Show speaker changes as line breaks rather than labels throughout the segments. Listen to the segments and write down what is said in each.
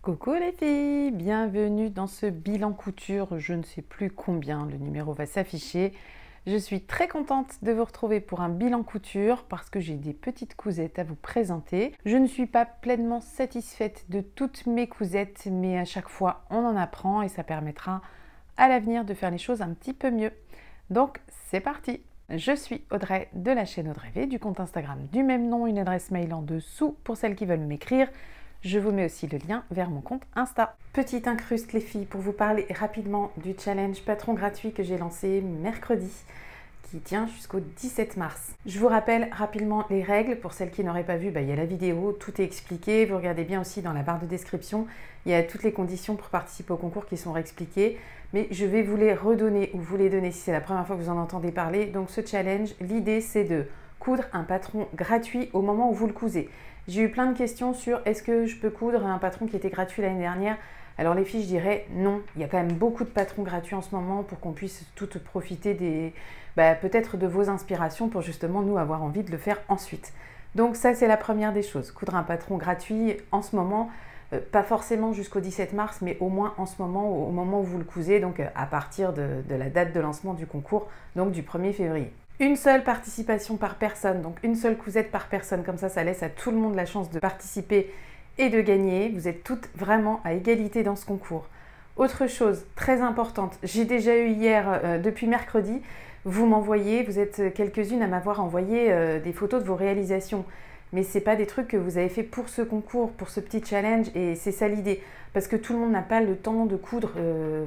Coucou les filles, bienvenue dans ce bilan couture, je ne sais plus combien, le numéro va s'afficher. Je suis très contente de vous retrouver pour un bilan couture parce que j'ai des petites cousettes à vous présenter. Je ne suis pas pleinement satisfaite de toutes mes cousettes, mais à chaque fois on en apprend et ça permettra à l'avenir de faire les choses un petit peu mieux. Donc c'est parti! Je suis Audrey de la chaîne Audrey V, du compte Instagram du même nom, une adresse mail en dessous pour celles qui veulent m'écrire. Je vous mets aussi le lien vers mon compte Insta. Petite incruste les filles pour vous parler rapidement du challenge patron gratuit que j'ai lancé mercredi, qui tient jusqu'au 17 mars. Je vous rappelle rapidement les règles. Pour celles qui n'auraient pas vu, il y a la vidéo, tout est expliqué. Vous regardez bien aussi dans la barre de description, il y a toutes les conditions pour participer au concours qui sont réexpliquées. Mais je vais vous les redonner ou vous les donner si c'est la première fois que vous en entendez parler. Donc ce challenge, l'idée c'est de coudre un patron gratuit au moment où vous le cousez. J'ai eu plein de questions sur est-ce que je peux coudre un patron qui était gratuit l'année dernière. Alors les filles, je dirais non. Il y a quand même beaucoup de patrons gratuits en ce moment pour qu'on puisse toutes profiter des peut-être de vos inspirations pour justement nous avoir envie de le faire ensuite. Donc ça, c'est la première des choses. Coudre un patron gratuit en ce moment, pas forcément jusqu'au 17 mars, mais au moins en ce moment, au moment où vous le cousez, donc à partir de la date de lancement du concours, donc du 1er février. Une seule participation par personne, donc une seule cousette par personne, comme ça laisse à tout le monde la chance de participer et de gagner. Vous êtes toutes vraiment à égalité dans ce concours. Autre chose très importante, j'ai déjà eu hier, depuis mercredi, vous m'envoyez, vous êtes quelques-unes à m'avoir envoyé des photos de vos réalisations. Mais ce n'est pas des trucs que vous avez fait pour ce concours, pour ce petit challenge, et c'est ça l'idée. Parce que tout le monde n'a pas le temps de coudre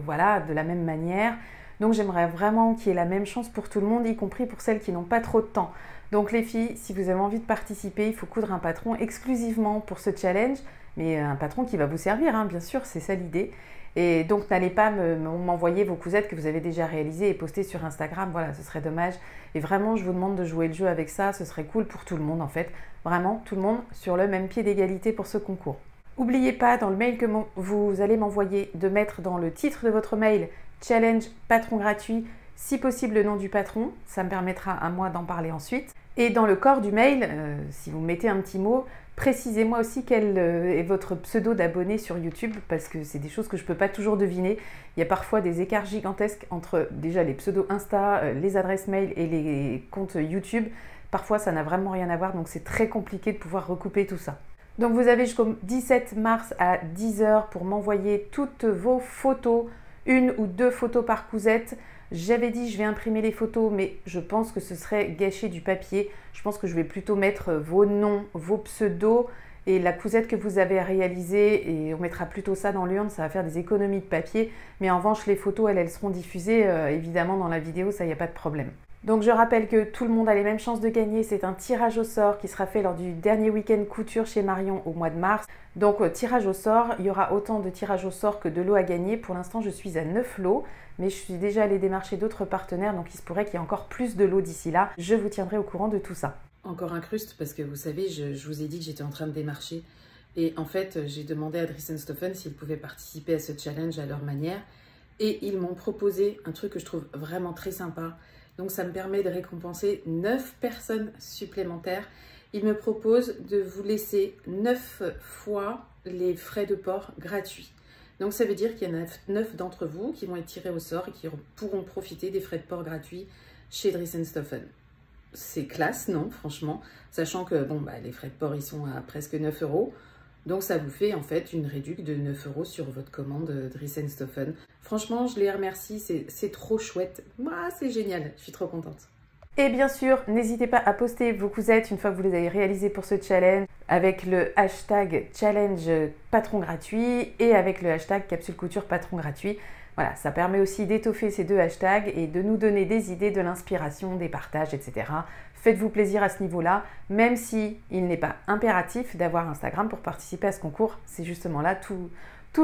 voilà, de la même manière. Donc j'aimerais vraiment qu'il y ait la même chance pour tout le monde, y compris pour celles qui n'ont pas trop de temps. Donc les filles, si vous avez envie de participer, il faut coudre un patron exclusivement pour ce challenge, mais un patron qui va vous servir, hein, bien sûr, c'est ça l'idée. Et donc n'allez pas m'envoyer vos cousettes que vous avez déjà réalisées et postées sur Instagram, voilà, ce serait dommage. Et vraiment, je vous demande de jouer le jeu avec ça, ce serait cool pour tout le monde en fait. Vraiment, tout le monde sur le même pied d'égalité pour ce concours. N'oubliez pas dans le mail que vous allez m'envoyer de mettre dans le titre de votre mail challenge patron gratuit, si possible le nom du patron, ça me permettra à moi d'en parler ensuite. Et dans le corps du mail, si vous mettez un petit mot, précisez-moi aussi quel est votre pseudo d'abonné sur YouTube, parce que c'est des choses que je ne peux pas toujours deviner. Il y a parfois des écarts gigantesques entre déjà les pseudos Insta, les adresses mail et les comptes YouTube. Parfois ça n'a vraiment rien à voir, donc c'est très compliqué de pouvoir recouper tout ça. Donc vous avez jusqu'au 17 mars à 10 h pour m'envoyer toutes vos photos, une ou deux photos par cousette. J'avais dit je vais imprimer les photos, mais je pense que ce serait gâcher du papier. Je pense que je vais plutôt mettre vos noms, vos pseudos et la cousette que vous avez réalisée, et on mettra plutôt ça dans l'urne, ça va faire des économies de papier. Mais en revanche, les photos, elles seront diffusées évidemment dans la vidéo, ça, il n'y a pas de problème. Donc je rappelle que tout le monde a les mêmes chances de gagner, c'est un tirage au sort qui sera fait lors du dernier week-end couture chez Marion au mois de mars. Donc tirage au sort, il y aura autant de tirages au sort que de lots à gagner. Pour l'instant je suis à 9 lots, mais je suis déjà allée démarcher d'autres partenaires, donc il se pourrait qu'il y ait encore plus de lots d'ici là. Je vous tiendrai au courant de tout ça. Encore incruste parce que vous savez, je vous ai dit que j'étais en train de démarcher. Et en fait, j'ai demandé à Dries & Stoffen s'ils pouvaient participer à ce challenge à leur manière. Et ils m'ont proposé un truc que je trouve vraiment très sympa. Donc ça me permet de récompenser 9 personnes supplémentaires. Il me propose de vous laisser 9 fois les frais de port gratuits. Donc ça veut dire qu'il y en a 9 d'entre vous qui vont être tirés au sort et qui pourront profiter des frais de port gratuits chez Dries & Stoffen. C'est classe, non, franchement, sachant que bon, les frais de port ils sont à presque 9 €. Donc ça vous fait en fait une réduction de 9 € sur votre commande Dries & Stoffen. Franchement, je les remercie, c'est trop chouette. C'est génial, je suis trop contente. Et bien sûr, n'hésitez pas à poster vos cousettes une fois que vous les avez réalisées pour ce challenge avec le hashtag challenge patron gratuit et avec le hashtag capsule couture patron gratuit. Voilà, ça permet aussi d'étoffer ces deux hashtags et de nous donner des idées, de l'inspiration, des partages, etc. Faites-vous plaisir à ce niveau-là, même si il n'est pas impératif d'avoir Instagram pour participer à ce concours. C'est justement là tout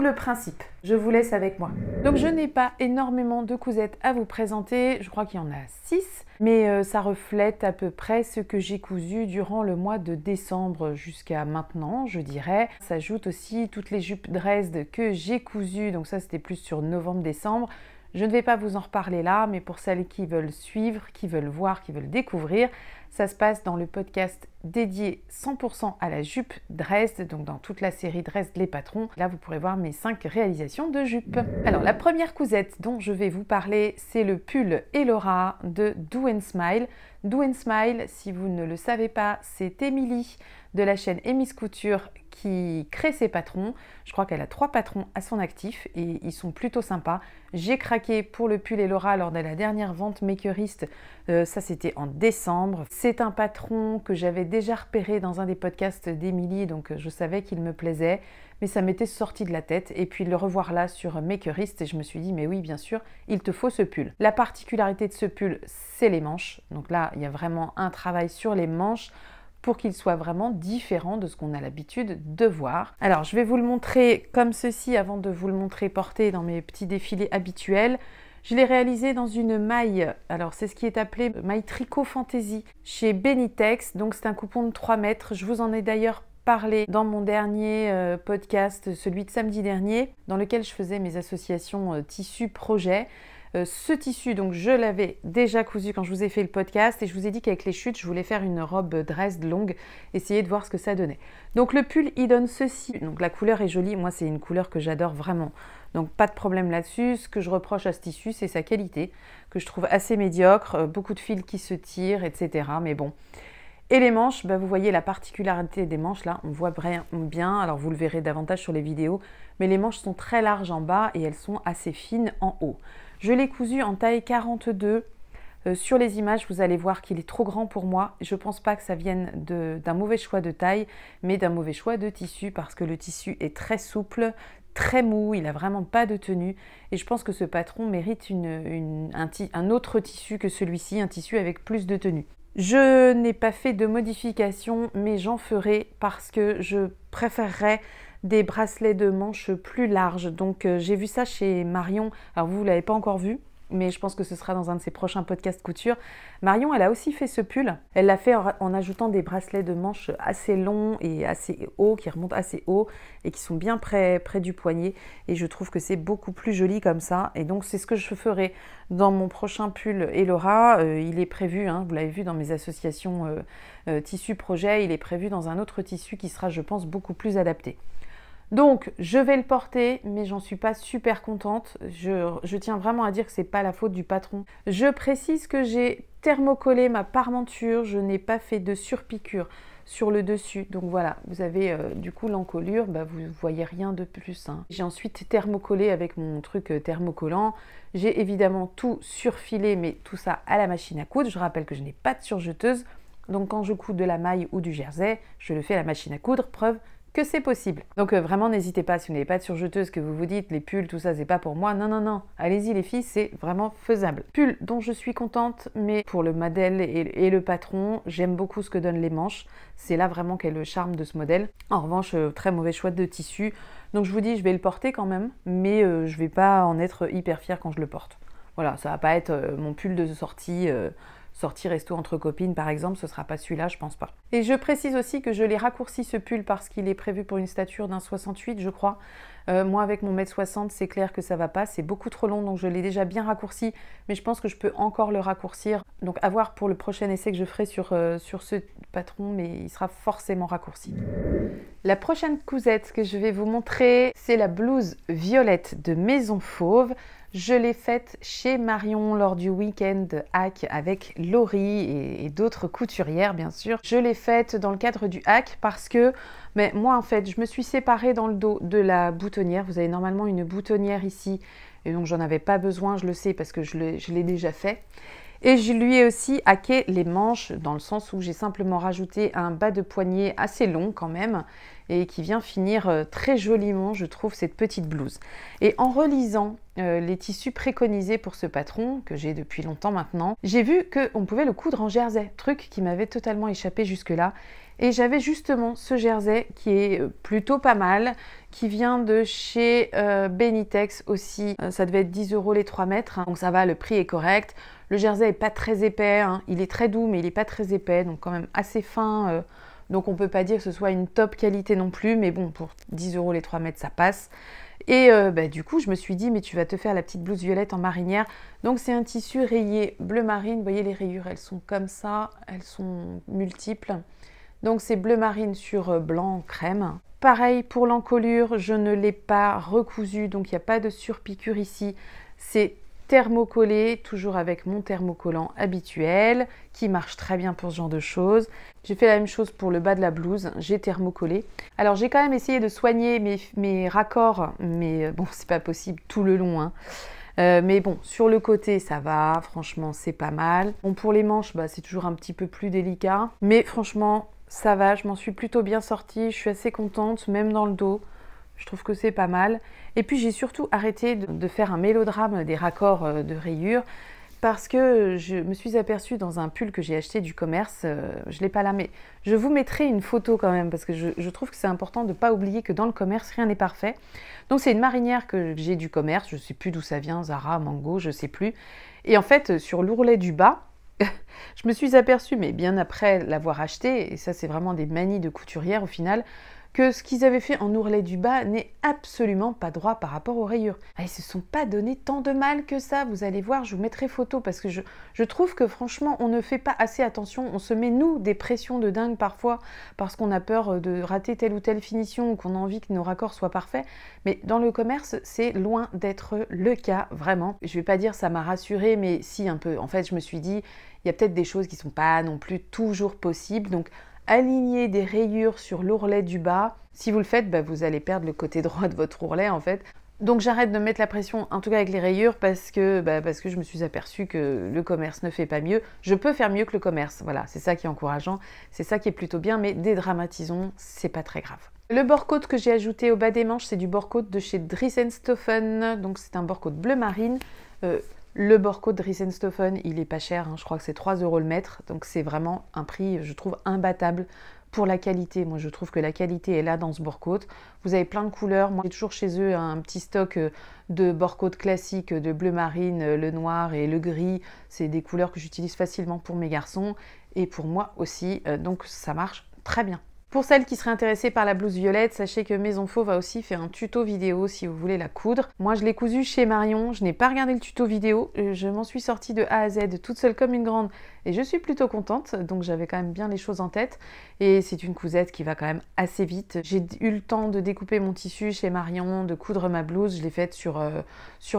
le principe. Je vous laisse avec moi. Donc je n'ai pas énormément de cousettes à vous présenter. Je crois qu'il y en a 6, mais ça reflète à peu près ce que j'ai cousu durant le mois de décembre jusqu'à maintenant, je dirais. S'ajoutent aussi toutes les jupes Dresde que j'ai cousues. Donc ça, c'était plus sur novembre-décembre. Je ne vais pas vous en reparler là, mais pour celles qui veulent suivre, qui veulent voir, qui veulent découvrir, ça se passe dans le podcast dédié 100% à la jupe Dresde, donc dans toute la série Dresde les patrons. Là, vous pourrez voir mes 5 réalisations de jupe. Alors, la première cousette dont je vais vous parler, c'est le pull Elora de Do & Smile. Do & Smile, si vous ne le savez pas, c'est Émilie de la chaîne Emmy's Couture qui crée ses patrons. Je crois qu'elle a 3 patrons à son actif et ils sont plutôt sympas. J'ai craqué pour le pull Elora lors de la dernière vente Makerist, ça c'était en décembre. C'est un patron que j'avais déjà repéré dans un des podcasts d'Émilie, donc je savais qu'il me plaisait, mais ça m'était sorti de la tête. Et puis le revoir là sur Makerist, et je me suis dit, mais oui, bien sûr, il te faut ce pull. La particularité de ce pull, c'est les manches. Donc là, il y a vraiment un travail sur les manches pour qu'il soit vraiment différent de ce qu'on a l'habitude de voir. Alors, je vais vous le montrer comme ceci avant de vous le montrer porté dans mes petits défilés habituels. Je l'ai réalisé dans une maille, alors c'est ce qui est appelé maille tricot fantasy chez Benitex, donc c'est un coupon de 3 mètres. Je vous en ai d'ailleurs parlé dans mon dernier podcast, celui de samedi dernier, dans lequel je faisais mes associations tissus projets. Ce tissu, donc je l'avais déjà cousu quand je vous ai fait le podcast et je vous ai dit qu'avec les chutes, je voulais faire une robe Dresde longue, essayer de voir ce que ça donnait. Donc le pull, il donne ceci. Donc la couleur est jolie, moi c'est une couleur que j'adore vraiment. Donc pas de problème là-dessus. Ce que je reproche à ce tissu, c'est sa qualité, que je trouve assez médiocre, beaucoup de fils qui se tirent, etc. Mais bon. Et les manches, vous voyez la particularité des manches là, on voit bien, alors vous le verrez davantage sur les vidéos, mais les manches sont très larges en bas et elles sont assez fines en haut. Je l'ai cousu en taille 42. Sur les images, vous allez voir qu'il est trop grand pour moi. Je ne pense pas que ça vienne d'un mauvais choix de taille, mais d'un mauvais choix de tissu parce que le tissu est très souple, très mou, il n'a vraiment pas de tenue. Et je pense que ce patron mérite un autre tissu que celui-ci, un tissu avec plus de tenue. Je n'ai pas fait de modification, mais j'en ferai parce que je préférerais des bracelets de manches plus larges. Donc j'ai vu ça chez Marion. Alors vous ne l'avez pas encore vu, mais je pense que ce sera dans un de ses prochains podcasts couture. Marion, elle a aussi fait ce pull. Elle l'a fait en ajoutant des bracelets de manches assez longs et assez hauts, qui remontent assez haut et qui sont bien près du poignet. Et je trouve que c'est beaucoup plus joli comme ça. Et donc c'est ce que je ferai dans mon prochain pull Elora. Il est prévu, vous l'avez vu dans mes associations tissu projet, il est prévu dans un autre tissu qui sera, je pense, beaucoup plus adapté. Donc, je vais le porter, mais j'en suis pas super contente. Je tiens vraiment à dire que c'est pas la faute du patron. Je précise que j'ai thermocollé ma parmenture, je n'ai pas fait de surpiqûre sur le dessus. Donc voilà, vous avez du coup l'encolure, vous voyez rien de plus. J'ai ensuite thermocollé avec mon truc thermocollant. J'ai évidemment tout surfilé, mais tout ça à la machine à coudre. Je rappelle que je n'ai pas de surjeteuse. Donc quand je couds de la maille ou du jersey, je le fais à la machine à coudre, preuve que c'est possible. Donc vraiment n'hésitez pas, si vous n'avez pas de surjeteuse, que vous vous dites les pulls, tout ça c'est pas pour moi, non, allez-y les filles, c'est vraiment faisable. Pull dont je suis contente, mais pour le modèle et le patron, j'aime beaucoup ce que donnent les manches, c'est là vraiment qu'est le charme de ce modèle. En revanche, très mauvais choix de tissu, donc je vous dis je vais le porter quand même, mais je vais pas en être hyper fière quand je le porte. Voilà, ça va pas être mon pull de sortie, sortie resto entre copines par exemple, ce sera pas celui-là, je pense pas. Et je précise aussi que je l'ai raccourci ce pull parce qu'il est prévu pour une stature d'un 68 je crois. Moi avec mon 1m60 c'est clair que ça va pas, c'est beaucoup trop long donc je l'ai déjà bien raccourci, mais je pense que je peux encore le raccourcir. Donc à voir pour le prochain essai que je ferai sur ce patron, mais il sera forcément raccourci. La prochaine cousette que je vais vous montrer, c'est la blouse violette de Maison Fauve. Je l'ai faite chez Marion lors du week-end hack avec Laurie et d'autres couturières bien sûr. Je l'ai faite dans le cadre du hack parce que moi en fait je me suis séparée dans le dos de la boutonnière. Vous avez normalement une boutonnière ici et donc j'en avais pas besoin, je le sais parce que je l'ai déjà fait. Et je lui ai aussi hacké les manches dans le sens où j'ai simplement rajouté un bas de poignet assez long quand même et qui vient finir très joliment, je trouve, cette petite blouse. Et en relisant les tissus préconisés pour ce patron, que j'ai depuis longtemps maintenant, j'ai vu qu'on pouvait le coudre en jersey, truc qui m'avait totalement échappé jusque-là. Et j'avais justement ce jersey qui est plutôt pas mal, qui vient de chez Benitex aussi. Ça devait être 10 € les 3 mètres, donc ça va, le prix est correct. Le jersey est pas très épais, il est très doux mais il est pas très épais, donc quand même assez fin. Donc on peut pas dire que ce soit une top qualité non plus, mais bon, pour 10 € les 3 mètres ça passe. Et du coup, je me suis dit, mais tu vas te faire la petite blouse violette en marinière. Donc c'est un tissu rayé bleu marine. Vous voyez, les rayures, elles sont comme ça, elles sont multiples. Donc c'est bleu marine sur blanc crème. Pareil pour l'encolure, je ne l'ai pas recousu, donc il n'y a pas de surpiqûre ici. C'est thermocollé, toujours avec mon thermocollant habituel, qui marche très bien pour ce genre de choses. J'ai fait la même chose pour le bas de la blouse, j'ai thermocollé. Alors j'ai quand même essayé de soigner mes raccords, mais bon, c'est pas possible tout le long, hein. Mais bon, sur le côté, ça va, franchement, c'est pas mal. Bon, pour les manches, c'est toujours un petit peu plus délicat, mais franchement, ça va, je m'en suis plutôt bien sortie, je suis assez contente, même dans le dos. Je trouve que c'est pas mal. Et puis j'ai surtout arrêté de faire un mélodrame des raccords de rayures parce que je me suis aperçue dans un pull que j'ai acheté du commerce, je ne l'ai pas là, mais je vous mettrai une photo quand même parce que je trouve que c'est important de ne pas oublier que dans le commerce, rien n'est parfait. Donc c'est une marinière que j'ai du commerce, je ne sais plus d'où ça vient, Zara, Mango, je ne sais plus. Et en fait, sur l'ourlet du bas, je me suis aperçue, mais bien après l'avoir acheté, et ça c'est vraiment des manies de couturière au final, que ce qu'ils avaient fait en ourlet du bas n'est absolument pas droit par rapport aux rayures. Ah, ils se sont pas donné tant de mal que ça, vous allez voir, je vous mettrai photo parce que je trouve que franchement on ne fait pas assez attention, on se met nous des pressions de dingue parfois parce qu'on a peur de rater telle ou telle finition ou qu'on a envie que nos raccords soient parfaits, mais dans le commerce c'est loin d'être le cas, vraiment. Je vais pas dire ça m'a rassurée, mais si un peu. En fait je me suis dit, il y a peut-être des choses qui sont pas non plus toujours possibles, donc aligner des rayures sur l'ourlet du bas. Si vous le faites, vous allez perdre le côté droit de votre ourlet en fait. Donc j'arrête de mettre la pression, en tout cas avec les rayures, parce que je me suis aperçue que le commerce ne fait pas mieux. Je peux faire mieux que le commerce, voilà, c'est ça qui est encourageant, c'est ça qui est plutôt bien, mais dédramatisons, c'est pas très grave. Le bord-côte que j'ai ajouté au bas des manches, c'est du bord-côte de chez Dries & Stoffen, donc c'est un bord-côte bleu marine. Le bord-côte Dries & Stoffen, il est pas cher, hein, je crois que c'est 3 € le mètre, donc c'est vraiment un prix, je trouve, imbattable pour la qualité. Moi, je trouve que la qualité est là dans ce bord-côte. Vous avez plein de couleurs. Moi, j'ai toujours chez eux un petit stock de bord-côte classique, de bleu marine, le noir et le gris. C'est des couleurs que j'utilise facilement pour mes garçons et pour moi aussi, donc ça marche très bien. Pour celles qui seraient intéressées par la blouse violette, sachez que Maison Fauve a aussi fait un tuto vidéo si vous voulez la coudre. Moi, je l'ai cousue chez Marion, je n'ai pas regardé le tuto vidéo, je m'en suis sortie de A à Z toute seule comme une grande et je suis plutôt contente, donc j'avais quand même bien les choses en tête. Et c'est une cousette qui va quand même assez vite. J'ai eu le temps de découper mon tissu chez Marion, de coudre ma blouse, je l'ai faite sur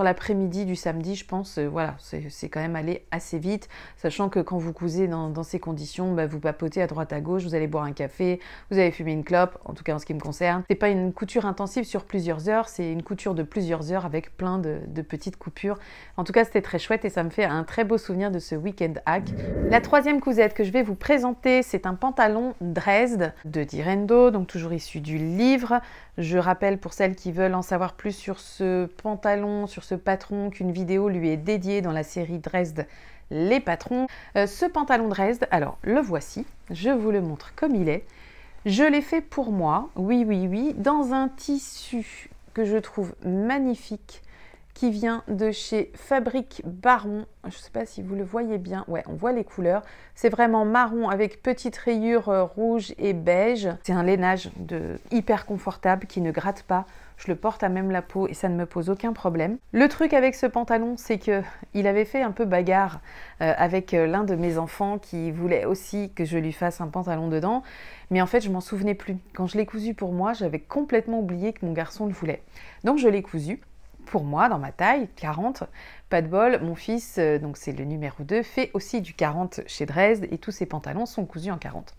l'après-midi du samedi, je pense. Voilà, c'est quand même allé assez vite, sachant que quand vous cousez dans ces conditions, vous papotez à droite à gauche, vous allez boire un café, vous avez fumé une clope, en tout cas en ce qui me concerne. C'est pas une couture intensive sur plusieurs heures, c'est une couture de plusieurs heures avec plein de petites coupures. En tout cas, c'était très chouette et ça me fait un très beau souvenir de ce week-end hack. La troisième cousette que je vais vous présenter, c'est un pantalon Dresde de Direndo, donc toujours issu du livre. Je rappelle pour celles qui veulent en savoir plus sur ce pantalon, sur ce patron, qu'une vidéo lui est dédiée dans la série Dresde les patrons. Ce pantalon Dresde, alors le voici, je vous le montre comme il est. Je l'ai fait pour moi, oui, dans un tissu que je trouve magnifique, qui vient de chez Fabrique Baron. Je ne sais pas si vous le voyez bien. Ouais, on voit les couleurs. C'est vraiment marron avec petites rayures rouges et beige. C'est un lainage hyper confortable qui ne gratte pas. Je le porte à même la peau et ça ne me pose aucun problème. Le truc avec ce pantalon, c'est qu'il avait fait un peu bagarre avec l'un de mes enfants qui voulait aussi que je lui fasse un pantalon dedans. Mais en fait, je m'en souvenais plus. Quand je l'ai cousu pour moi, j'avais complètement oublié que mon garçon le voulait. Donc je l'ai cousu pour moi, dans ma taille, 40, pas de bol, mon fils, donc c'est le numéro 2, fait aussi du 40 chez Dresde et tous ses pantalons sont cousus en 40.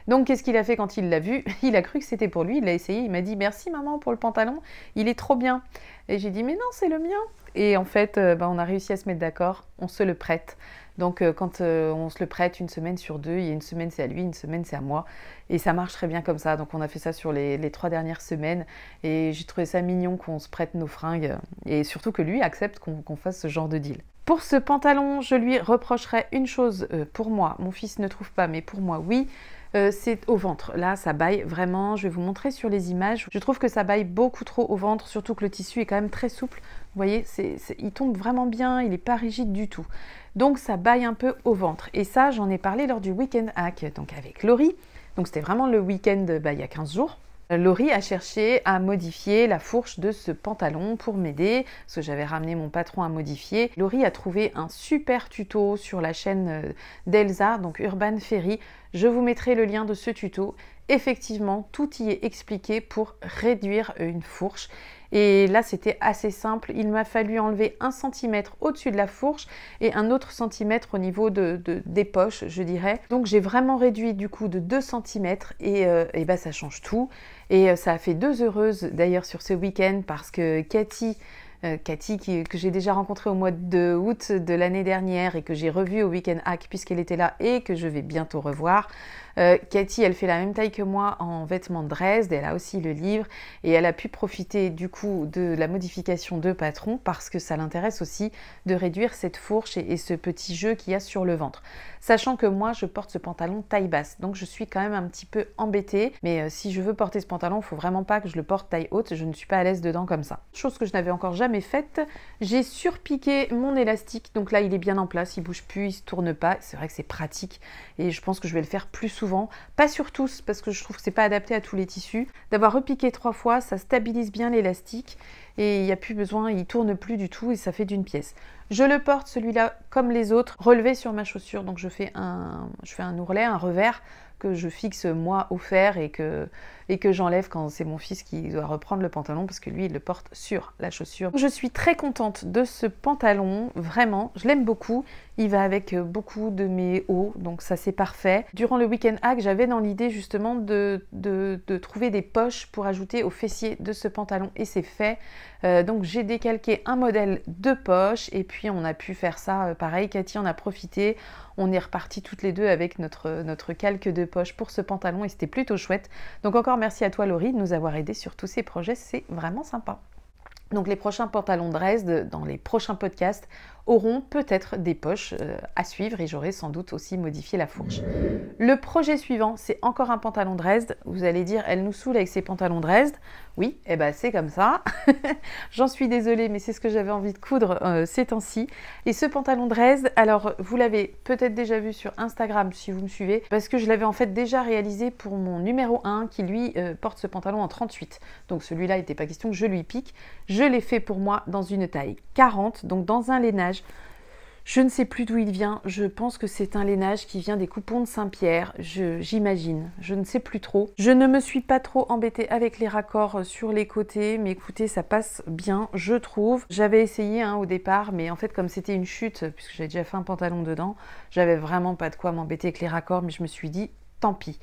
Donc qu'est-ce qu'il a fait quand il l'a vu? Il a cru que c'était pour lui, il l'a essayé, il m'a dit merci maman pour le pantalon, il est trop bien. Et j'ai dit mais non c'est le mien. Et en fait on a réussi à se mettre d'accord, on se le prête. Donc quand on se le prête une semaine sur deux, il y a une semaine c'est à lui, une semaine c'est à moi. Et ça marche très bien comme ça. Donc on a fait ça sur les 3 dernières semaines. Et j'ai trouvé ça mignon qu'on se prête nos fringues. Et surtout que lui accepte qu'on fasse ce genre de deal. Pour ce pantalon, je lui reprocherais une chose pour moi. Mon fils ne trouve pas, mais pour moi oui. C'est au ventre. Là, ça baille vraiment. Je vais vous montrer sur les images. Je trouve que ça baille beaucoup trop au ventre, surtout que le tissu est quand même très souple. Vous voyez, il tombe vraiment bien, il n'est pas rigide du tout. Donc, ça baille un peu au ventre. Et ça, j'en ai parlé lors du week-end hack, donc avec Laurie. Donc, c'était vraiment le week-end il y a 15 jours. Laurie a cherché à modifier la fourche de ce pantalon pour m'aider, parce que j'avais ramené mon patron à modifier. Laurie a trouvé un super tuto sur la chaîne d'Elsa, donc Urban Ferry. Je vous mettrai le lien de ce tuto. Effectivement, tout y est expliqué pour réduire une fourche. Et là, c'était assez simple. Il m'a fallu enlever 1 cm au-dessus de la fourche et un autre centimètre au niveau des poches, je dirais. Donc, j'ai vraiment réduit du coup de 2 cm et bah, ça change tout. Et ça a fait 2 heureuses d'ailleurs sur ce week-end parce que Cathy, que j'ai déjà rencontrée au mois d'août de l'année dernière et que j'ai revue au Week-end Hack puisqu'elle était là et que je vais bientôt revoir. Cathy, elle fait la même taille que moi en vêtements de Dresde, elle a aussi le livre et elle a pu profiter du coup de la modification de patron parce que ça l'intéresse aussi de réduire cette fourche et ce petit jeu qu'il y a sur le ventre. Sachant que moi, je porte ce pantalon taille basse, donc je suis quand même un petit peu embêtée, mais si je veux porter ce pantalon, il ne faut vraiment pas que je le porte taille haute, je ne suis pas à l'aise dedans comme ça. Chose que je n'avais encore jamais faite, j'ai surpiqué mon élastique, donc là il est bien en place, il bouge plus, il se tourne pas, c'est vrai que c'est pratique et je pense que je vais le faire plus souvent, pas sur tous parce que je trouve que c'est pas adapté à tous les tissus. D'avoir repiqué 3 fois, ça stabilise bien l'élastique et il n'y a plus besoin, il tourne plus du tout et ça fait d'une pièce. Je le porte celui-là comme les autres, relevé sur ma chaussure, donc je fais un ourlet, un revers que je fixe moi au fer et que j'enlève quand c'est mon fils qui doit reprendre le pantalon parce que lui il le porte sur la chaussure. Je suis très contente de ce pantalon, vraiment, je l'aime beaucoup. Il va avec beaucoup de mes hauts, donc ça c'est parfait. Durant le week-end hack, j'avais dans l'idée justement de trouver des poches pour ajouter au fessier de ce pantalon et c'est fait. Donc j'ai décalqué un modèle de poche et puis on a pu faire ça pareil. Cathy en a profité. On est repartis toutes les deux avec notre calque de poche pour ce pantalon et c'était plutôt chouette. Donc encore merci à toi Laurie de nous avoir aidés sur tous ces projets, c'est vraiment sympa. Donc les prochains pantalons Dresde, dans les prochains podcasts, auront peut-être des poches à suivre et j'aurai sans doute aussi modifié la fourche. Le projet suivant, c'est encore un pantalon Dresde. Vous allez dire, elle nous saoule avec ses pantalons Dresde. Oui, et ben c'est comme ça. J'en suis désolée, mais c'est ce que j'avais envie de coudre ces temps-ci. Et ce pantalon Dresde, alors vous l'avez peut-être déjà vu sur Instagram si vous me suivez, parce que je l'avais en fait déjà réalisé pour mon numéro 1 qui lui porte ce pantalon en 38. Donc celui-là, il n'était pas question que je lui pique. Je l'ai fait pour moi dans une taille 40, donc dans un lainage. Je ne sais plus d'où il vient, je pense que c'est un lainage qui vient des coupons de Saint-Pierre, j'imagine, je ne sais plus trop. Je ne me suis pas trop embêtée avec les raccords sur les côtés, mais écoutez, ça passe bien, je trouve. J'avais essayé au départ, mais en fait comme c'était une chute, puisque j'avais déjà fait un pantalon dedans, j'avais vraiment pas de quoi m'embêter avec les raccords, mais je me suis dit, tant pis.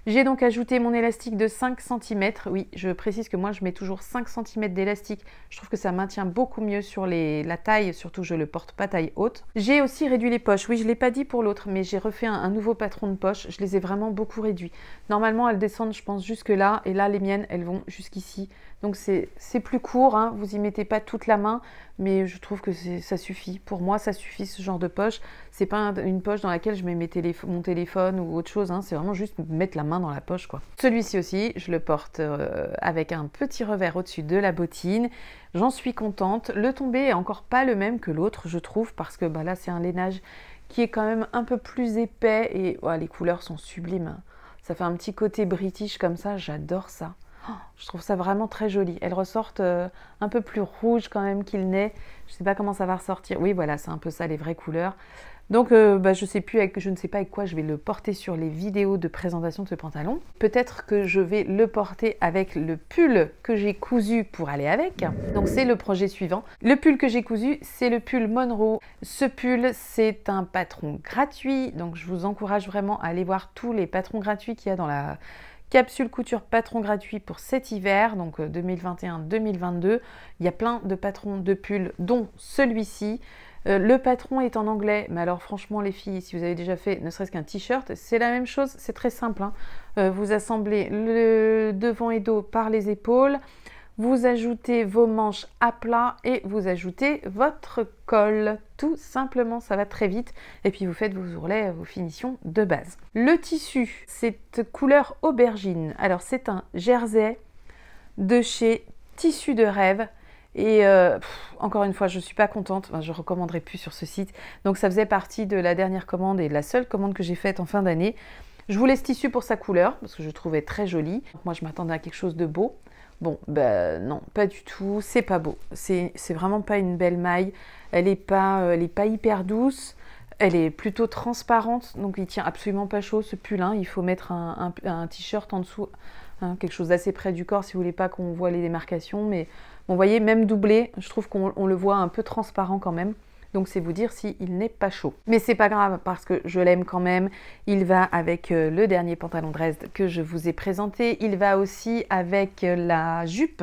J'ai donc ajouté mon élastique de 5 cm. Oui, je précise que moi, je mets toujours 5 cm d'élastique. Je trouve que ça maintient beaucoup mieux sur la taille, surtout je ne le porte pas taille haute. J'ai aussi réduit les poches. Oui, je ne l'ai pas dit pour l'autre, mais j'ai refait un nouveau patron de poche. Je les ai vraiment beaucoup réduits. Normalement, elles descendent, je pense, jusque là. Et là, les miennes, elles vont jusqu'ici. Donc, c'est plus court. Vous n'y mettez pas toute la main, mais je trouve que ça suffit. Pour moi, ça suffit, ce genre de poche. C'est pas une poche dans laquelle je mets mon téléphone ou autre chose. C'est vraiment juste mettre la main dans la poche, quoi. Celui-ci aussi, je le porte avec un petit revers au-dessus de la bottine. J'en suis contente. Le tombé est encore pas le même que l'autre, je trouve, parce que là, c'est un lainage qui est quand même un peu plus épais et les couleurs sont sublimes. Ça fait un petit côté british comme ça, j'adore ça. Oh, je trouve ça vraiment très joli. Elles ressortent un peu plus rouge quand même qu'il n'est. Je ne sais pas comment ça va ressortir. Oui, voilà, c'est un peu ça, les vraies couleurs. Donc, je ne sais pas avec quoi je vais le porter sur les vidéos de présentation de ce pantalon. Peut-être que je vais le porter avec le pull que j'ai cousu pour aller avec. Donc, c'est le projet suivant. Le pull que j'ai cousu, c'est le pull Monroe. Ce pull, c'est un patron gratuit. Donc, je vous encourage vraiment à aller voir tous les patrons gratuits qu'il y a dans la capsule couture patron gratuit pour cet hiver, donc 2021-2022. Il y a plein de patrons de pulls, dont celui-ci. Le patron est en anglais, mais alors franchement les filles, si vous avez déjà fait ne serait-ce qu'un t-shirt, c'est la même chose, c'est très simple. Vous assemblez le devant et dos par les épaules, vous ajoutez vos manches à plat et vous ajoutez votre col. Tout simplement, ça va très vite. Et puis vous faites vos ourlets, vos finitions de base. Le tissu, c'est couleur aubergine. Alors c'est un jersey de chez Tissu de Rêve. Et encore une fois, je ne suis pas contente, je ne recommanderai plus sur ce site. Donc ça faisait partie de la dernière commande et de la seule commande que j'ai faite en fin d'année. Je voulais ce tissu pour sa couleur, parce que je le trouvais très joli. Moi, je m'attendais à quelque chose de beau. Bon, ben non, pas du tout, c'est pas beau. C'est vraiment pas une belle maille. Elle est pas hyper douce. Elle est plutôt transparente, donc il tient absolument pas chaud ce pull. Hein. Il faut mettre un t-shirt en dessous, hein, quelque chose d'assez près du corps si vous voulez pas qu'on voit les démarcations. Mais bon, vous voyez, même doublé, je trouve qu'on le voit un peu transparent quand même. Donc c'est vous dire s'il n'est pas chaud. Mais c'est pas grave parce que je l'aime quand même. Il va avec le dernier pantalon Dresde que je vous ai présenté. Il va aussi avec la jupe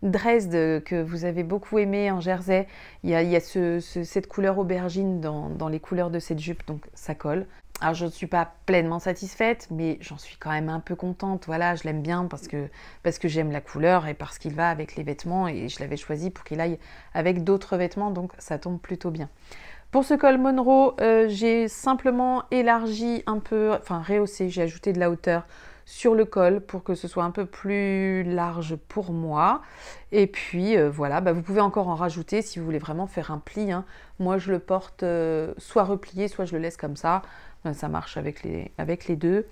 Dresde que vous avez beaucoup aimé en jersey. Il y a cette couleur aubergine dans les couleurs de cette jupe, donc ça colle. Alors je ne suis pas pleinement satisfaite, mais j'en suis quand même un peu contente. Voilà, je l'aime bien parce que j'aime la couleur et parce qu'il va avec les vêtements et je l'avais choisi pour qu'il aille avec d'autres vêtements, donc ça tombe plutôt bien. Pour ce col Monroe, j'ai simplement élargi un peu, enfin rehaussé, j'ai ajouté de la hauteur sur le col pour que ce soit un peu plus large pour moi. Et puis voilà, bah, vous pouvez encore en rajouter si vous voulez vraiment faire un pli. Hein. Moi je le porte soit replié, soit je le laisse comme ça. Ça marche avec les deux.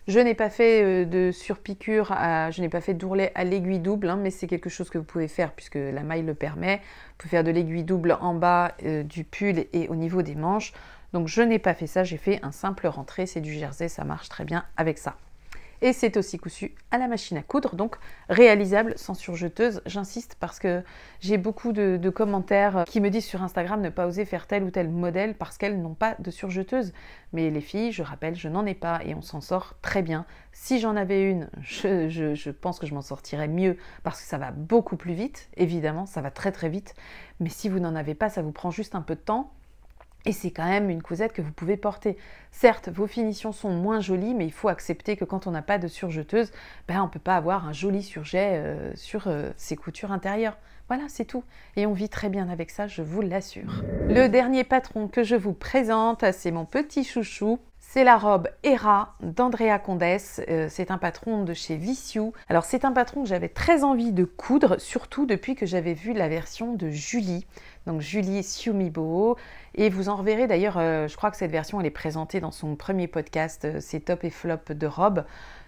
Je n'ai pas fait de surpiqûre, je n'ai pas fait d'ourlet à l'aiguille double, hein, mais c'est quelque chose que vous pouvez faire puisque la maille le permet. Vous pouvez faire de l'aiguille double en bas du pull et au niveau des manches. Donc je n'ai pas fait ça, j'ai fait un simple rentré, c'est du jersey, ça marche très bien avec ça. Et c'est aussi cousu à la machine à coudre, donc réalisable sans surjeteuse. J'insiste parce que j'ai beaucoup de commentaires qui me disent sur Instagram ne pas oser faire tel ou tel modèle parce qu'elles n'ont pas de surjeteuse. Mais les filles, je rappelle, je n'en ai pas et on s'en sort très bien. Si j'en avais une, je pense que je m'en sortirais mieux parce que ça va beaucoup plus vite, évidemment, ça va très très vite. Mais si vous n'en avez pas, ça vous prend juste un peu de temps. Et c'est quand même une cousette que vous pouvez porter. Certes, vos finitions sont moins jolies, mais il faut accepter que quand on n'a pas de surjeteuse, ben, on ne peut pas avoir un joli surjet sur ses coutures intérieures. Voilà, c'est tout. Et on vit très bien avec ça, je vous l'assure. Le dernier patron que je vous présente, c'est mon petit chouchou. C'est la robe Hera d'Andrea Condes. C'est un patron de chez Vicious. Alors c'est un patron que j'avais très envie de coudre, surtout depuis que j'avais vu la version de Julie. Donc Julie Siumibo. Et vous en reverrez d'ailleurs, je crois que cette version elle est présentée dans son premier podcast, c'est top et flop de robe.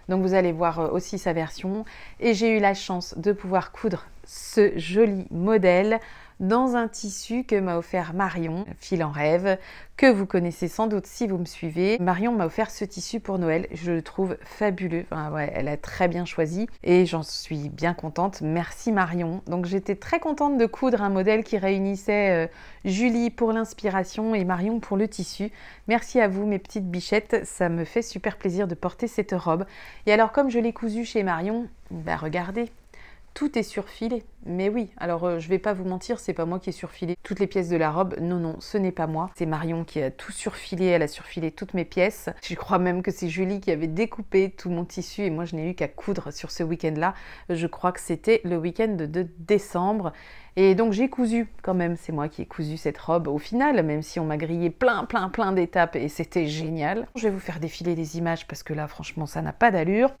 Donc vous allez voir aussi sa version. Et j'ai eu la chance de pouvoir coudre ce joli modèle dans un tissu que m'a offert Marion, fil en rêve, que vous connaissez sans doute si vous me suivez. Marion m'a offert ce tissu pour Noël, je le trouve fabuleux. Enfin, ouais, elle a très bien choisi et j'en suis bien contente. Merci Marion. Donc j'étais très contente de coudre un modèle qui réunissait Julie pour l'inspiration et Marion pour le tissu. Merci à vous mes petites bichettes, ça me fait super plaisir de porter cette robe. Et alors comme je l'ai cousue chez Marion, bah regardez. Tout est surfilé. Mais oui, alors je vais pas vous mentir, c'est pas moi qui ai surfilé toutes les pièces de la robe. Non, non, ce n'est pas moi. C'est Marion qui a tout surfilé, elle a surfilé toutes mes pièces. Je crois même que c'est Julie qui avait découpé tout mon tissu et moi je n'ai eu qu'à coudre sur ce week-end-là. Je crois que c'était le week-end de décembre. Et donc j'ai cousu quand même, c'est moi qui ai cousu cette robe au final, même si on m'a grillé plein d'étapes et c'était génial. Je vais vous faire défiler des images parce que là franchement ça n'a pas d'allure.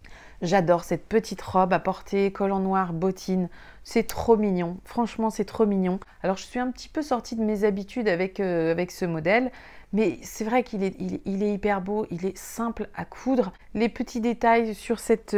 J'adore cette petite robe à porter, collant noir, bottines, c'est trop mignon, franchement c'est trop mignon. Alors je suis un petit peu sortie de mes habitudes avec ce modèle, mais c'est vrai qu'il est hyper beau, il est simple à coudre. Les petits détails sur cette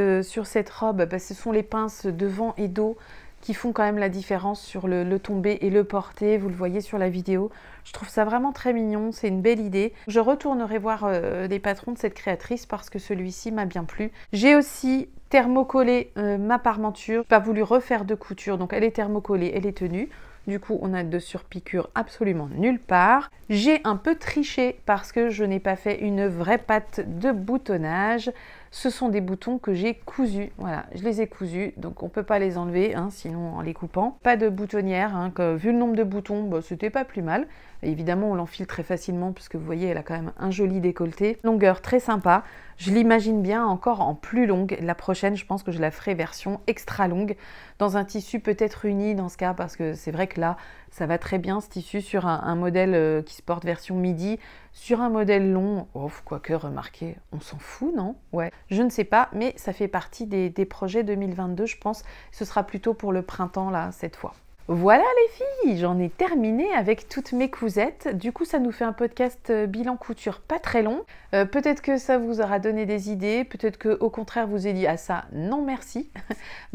robe, bah, ce sont les pinces devant et dos qui font quand même la différence sur le tombé et le porté, vous le voyez sur la vidéo. Je trouve ça vraiment très mignon, c'est une belle idée. Je retournerai voir les patrons de cette créatrice parce que celui-ci m'a bien plu. J'ai aussi thermocollé ma parmenture, j'ai pas voulu refaire de couture, donc elle est thermocollée, elle est tenue. Du coup, on a de surpiqûre absolument nulle part. J'ai un peu triché parce que je n'ai pas fait une vraie patte de boutonnage. Ce sont des boutons que j'ai cousus. Voilà, je les ai cousus, donc on ne peut pas les enlever, hein, sinon en les coupant. Pas de boutonnière, hein, vu le nombre de boutons, bah, c'était pas plus mal. Et évidemment, on l'enfile très facilement puisque vous voyez, elle a quand même un joli décolleté. Longueur très sympa. Je l'imagine bien encore en plus longue. La prochaine, je pense que je la ferai version extra longue, dans un tissu peut-être uni dans ce cas, parce que c'est vrai que là, ça va très bien ce tissu sur un modèle qui se porte version midi. Sur un modèle long, oh, quoique, remarquez, on s'en fout, non? Ouais, je ne sais pas, mais ça fait partie des projets 2022, je pense. Ce sera plutôt pour le printemps, là, cette fois. Voilà les filles, j'en ai terminé avec toutes mes cousettes. Du coup, ça nous fait un podcast bilan couture pas très long. Peut-être que ça vous aura donné des idées, peut-être qu'au contraire vous avez dit ah ça, non merci.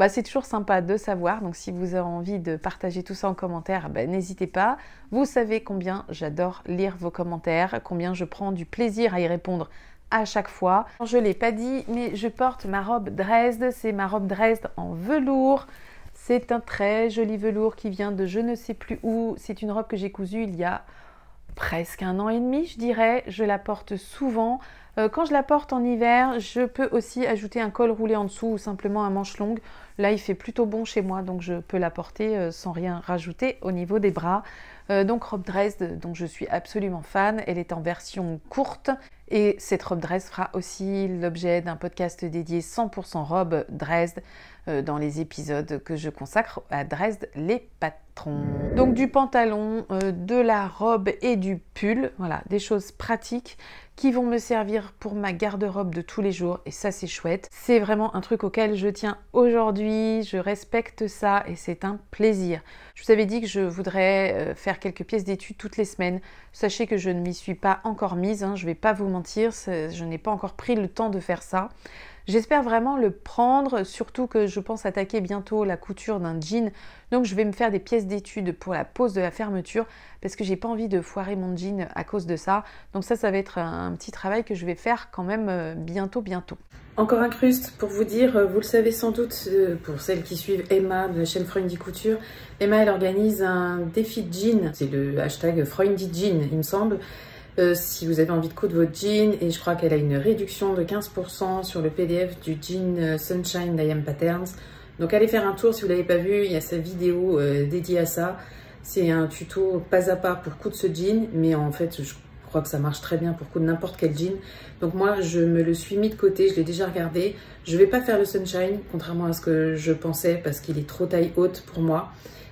C'est toujours sympa de savoir, donc si vous avez envie de partager tout ça en commentaire, n'hésitez pas. Vous savez combien j'adore lire vos commentaires, combien je prends du plaisir à y répondre à chaque fois. Je ne l'ai pas dit, mais je porte ma robe Dresde, c'est ma robe Dresde en velours. C'est un très joli velours qui vient de je ne sais plus où. C'est une robe que j'ai cousue il y a presque 1 an et demi, je dirais. Je la porte souvent. Quand je la porte en hiver, je peux aussi ajouter un col roulé en dessous ou simplement un manche longue. Là, il fait plutôt bon chez moi, donc je peux la porter sans rien rajouter au niveau des bras. Donc robe Dresde, dont je suis absolument fan. Elle est en version courte. Et cette robe Dresde fera aussi l'objet d'un podcast dédié 100% robe Dresde dans les épisodes que je consacre à Dresde les patrons. Donc du pantalon, de la robe et du pull, voilà, des choses pratiques qui vont me servir pour ma garde-robe de tous les jours et ça c'est chouette. C'est vraiment un truc auquel je tiens aujourd'hui, je respecte ça et c'est un plaisir. Je vous avais dit que je voudrais faire quelques pièces d'études toutes les semaines. Sachez que je ne m'y suis pas encore mise, je ne vais pas vous mentir, je n'ai pas encore pris le temps de faire ça. J'espère vraiment le prendre, surtout que je pense attaquer bientôt la couture d'un jean. Donc je vais me faire des pièces d'études pour la pose de la fermeture parce que j'ai pas envie de foirer mon jean à cause de ça. Donc ça va être un petit travail que je vais faire quand même bientôt. Encore un cruste pour vous dire, vous le savez sans doute, pour celles qui suivent Emma de la chaîne Freundy Couture, Emma elle organise un défi de jean, c'est le hashtag Freundy Jean il me semble. Si vous avez envie de coudre votre jean, et je crois qu'elle a une réduction de 15% sur le PDF du jean Sunshine d'I.M. Patterns. Donc allez faire un tour si vous ne l'avez pas vu, il y a sa vidéo dédiée à ça. C'est un tuto pas à pas pour coudre ce jean, mais en fait je crois que ça marche très bien pour coudre n'importe quel jean. Donc moi je me le suis mis de côté, je l'ai déjà regardé. Je ne vais pas faire le Sunshine, contrairement à ce que je pensais, parce qu'il est trop taille haute pour moi.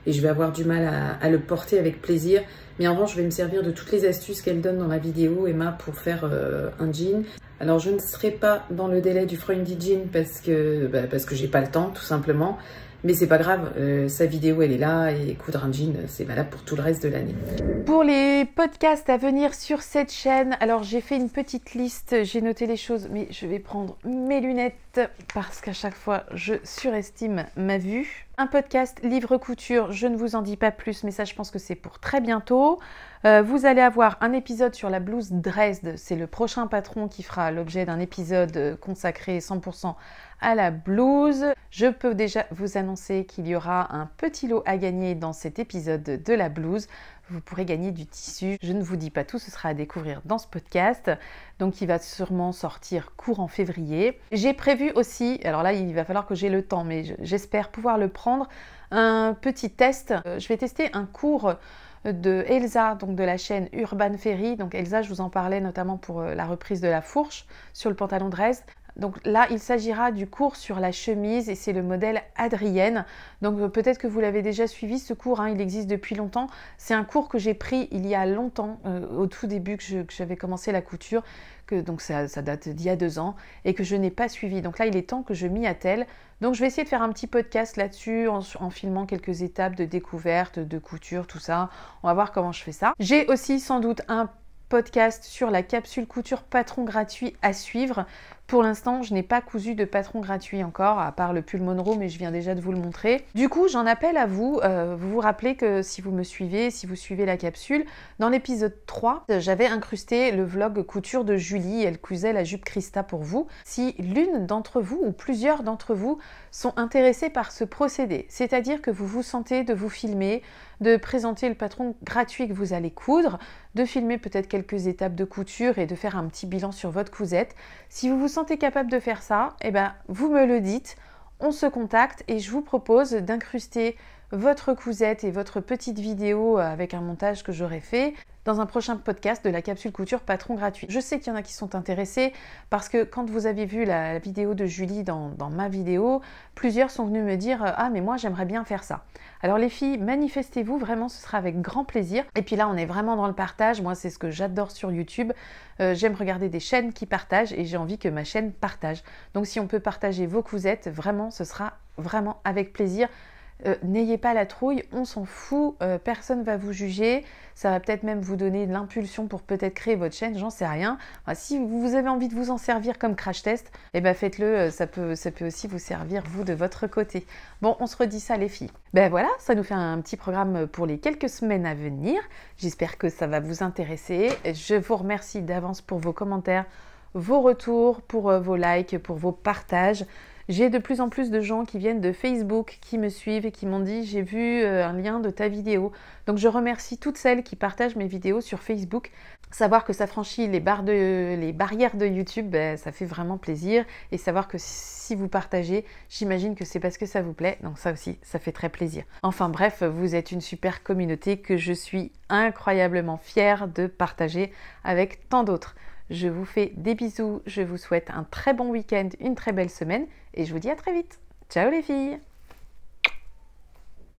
Et je vais avoir du mal à le porter avec plaisir. Mais en revanche, je vais me servir de toutes les astuces qu'elle donne dans la vidéo, Emma, pour faire un jean. Alors, je ne serai pas dans le délai du Freundy Jean parce que j'ai pas le temps, tout simplement. Mais c'est pas grave, sa vidéo, elle est là et coudre un jean, c'est valable pour tout le reste de l'année. Pour les podcasts à venir sur cette chaîne, alors j'ai fait une petite liste, j'ai noté les choses, mais je vais prendre mes lunettes parce qu'à chaque fois, je surestime ma vue. Un podcast livre couture, je ne vous en dis pas plus, mais ça je pense que c'est pour très bientôt. Vous allez avoir un épisode sur la blouse Dresde, c'est le prochain patron qui fera l'objet d'un épisode consacré 100% à la blouse. Je peux déjà vous annoncer qu'il y aura un petit lot à gagner dans cet épisode de la blouse. Vous pourrez gagner du tissu. Je ne vous dis pas tout, ce sera à découvrir dans ce podcast. Donc il va sûrement sortir courant février. J'ai prévu aussi, alors là il va falloir que j'ai le temps, mais j'espère pouvoir le prendre, un petit test. Je vais tester un cours de Elsa, donc de la chaîne Urban Ferry. Donc Elsa, je vous en parlais notamment pour la reprise de la fourche sur le pantalon Dresde. Donc là, il s'agira du cours sur la chemise et c'est le modèle Adrienne. Donc peut-être que vous l'avez déjà suivi ce cours, il existe depuis longtemps. C'est un cours que j'ai pris il y a longtemps, au tout début que j'avais commencé la couture, donc ça date d'il y a 2 ans et que je n'ai pas suivi. Donc là, il est temps que je m'y attelle. Donc je vais essayer de faire un petit podcast là-dessus en filmant quelques étapes de découverte, de couture, tout ça. On va voir comment je fais ça. J'ai aussi sans doute un podcast sur la capsule couture patron gratuit à suivre. Pour l'instant, je n'ai pas cousu de patron gratuit encore, à part le pull Monroe, mais je viens déjà de vous le montrer. Du coup, j'en appelle à vous. Vous vous rappelez que si vous me suivez, si vous suivez la capsule, dans l'épisode 3, j'avais incrusté le vlog couture de Julie. Elle cousait la jupe Christa pour vous. Si l'une d'entre vous ou plusieurs d'entre vous sont intéressés par ce procédé, c'est-à-dire que vous vous sentez de vous filmer, de présenter le patron gratuit que vous allez coudre, de filmer peut-être quelques étapes de couture et de faire un petit bilan sur votre cousette. Si vous vous sentez capable de faire ça, vous me le dites, on se contacte et je vous propose d'incruster votre cousette et votre petite vidéo avec un montage que j'aurai fait dans un prochain podcast de la capsule couture patron gratuit. Je sais qu'il y en a qui sont intéressés parce que quand vous avez vu la vidéo de Julie dans ma vidéo, plusieurs sont venus me dire « Ah mais moi j'aimerais bien faire ça ». Alors les filles, manifestez-vous, vraiment ce sera avec grand plaisir. Et puis là on est vraiment dans le partage, moi c'est ce que j'adore sur YouTube. J'aime regarder des chaînes qui partagent et j'ai envie que ma chaîne partage. Donc si on peut partager vos cousettes, vraiment ce sera vraiment avec plaisir. N'ayez pas la trouille, on s'en fout, personne va vous juger, ça va peut-être même vous donner de l'impulsion pour peut-être créer votre chaîne, j'en sais rien. Enfin, si vous avez envie de vous en servir comme crash test, eh ben faites-le, ça peut aussi vous servir vous de votre côté. Bon, on se redit ça les filles. Ben voilà, ça nous fait un petit programme pour les quelques semaines à venir. J'espère que ça va vous intéresser. Je vous remercie d'avance pour vos commentaires, vos retours, pour vos likes, pour vos partages. J'ai de plus en plus de gens qui viennent de Facebook, qui me suivent et qui m'ont dit « j'ai vu un lien de ta vidéo ». Donc je remercie toutes celles qui partagent mes vidéos sur Facebook. Savoir que ça franchit les barrières de YouTube, ben, ça fait vraiment plaisir. Et savoir que si vous partagez, j'imagine que c'est parce que ça vous plaît. Donc ça aussi, ça fait très plaisir. Enfin bref, vous êtes une super communauté que je suis incroyablement fière de partager avec tant d'autres. Je vous fais des bisous, je vous souhaite un très bon week-end, une très belle semaine et je vous dis à très vite. Ciao les filles!